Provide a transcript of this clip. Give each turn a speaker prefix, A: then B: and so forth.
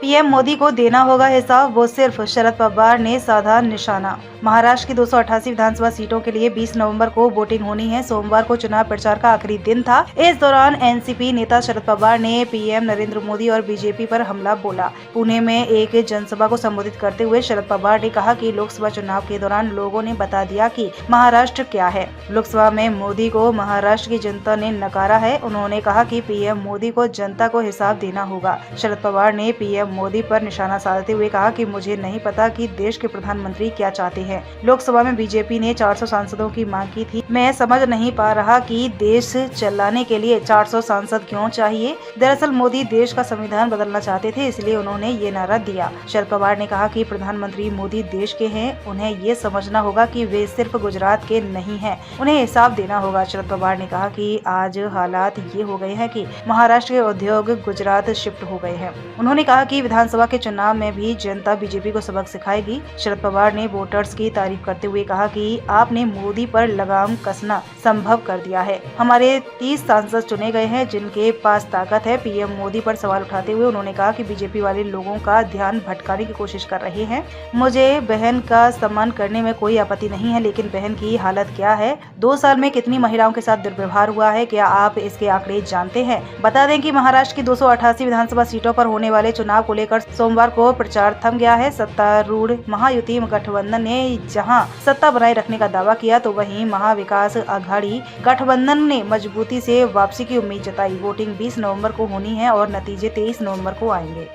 A: PM Modi को देना होगा हिसाब, वो सिर्फ शरद पवार ने साधा निशाना। महाराष्ट्र की 288 विधानसभा सीटों के लिए 20 नवंबर को वोटिंग होनी है। सोमवार को चुनाव प्रचार का आखिरी दिन था। इस दौरान एनसीपी नेता शरद पवार ने पीएम नरेंद्र मोदी और बीजेपी पर हमला बोला। पुणे में एक जनसभा को संबोधित करते हुए शरद पवार ने कहा कि लोकसभा चुनाव के दौरान लोगों ने बता दिया कि महाराष्ट्र क्या है। लोकसभा में मोदी को महाराष्ट्र की जनता ने नकारा है। उन्होंने कहा कि पीएम मोदी को जनता को हिसाब देना होगा। शरद पवार ने पीएम मोदी पर निशाना साधते हुए कहा कि मुझे नहीं पता कि देश के प्रधानमंत्री क्या चाहते हैं। लोकसभा में बीजेपी ने 400 सांसदों की मांग की थी। मैं समझ नहीं पा रहा कि देश चलाने के लिए 400 सांसद क्यों चाहिए। दरअसल मोदी देश का संविधान बदलना चाहते थे, इसलिए उन्होंने ये नारा दिया। शरद पवार ने कहा कि प्रधानमंत्री मोदी देश के हैं, उन्हें ये समझना होगा कि वे सिर्फ गुजरात के नहीं हैं, उन्हें हिसाब देना होगा। शरद पवार ने कहा कि आज हालात ये हो गए हैं कि महाराष्ट्र के उद्योग गुजरात शिफ्ट हो गए हैं। उन्होंने कहा कि विधानसभा के चुनाव में भी जनता बीजेपी को सबक सिखाएगी। शरद पवार ने वोटर्स की तारीफ करते हुए कहा कि आपने मोदी पर लगाम कसना संभव कर दिया है। हमारे 30 सांसद चुने गए हैं जिनके पास ताकत है। पीएम मोदी पर सवाल उठाते हुए उन्होंने कहा कि बीजेपी वाले लोगों का ध्यान भटकाने की कोशिश कर रहे हैं। मुझे बहन का सम्मान करने में कोई आपत्ति नहीं है, लेकिन बहन की हालत क्या है, 2 साल में कितनी महिलाओं के साथ दुर्व्यवहार हुआ है, क्या आप इसके आंकड़े जानते हैं? बता दें कि महाराष्ट्र की 288 विधानसभा सीटों पर होने वाले चुनाव को लेकर सोमवार को प्रचार थम गया है। सत्तारूढ़ महायुति गठबंधन ने जहां सत्ता बनाए रखने का दावा किया, तो वहीं महाविकास आघाड़ी गठबंधन ने मजबूती से वापसी की उम्मीद जताई। वोटिंग 20 नवंबर को होनी है और नतीजे 23 नवंबर को आएंगे।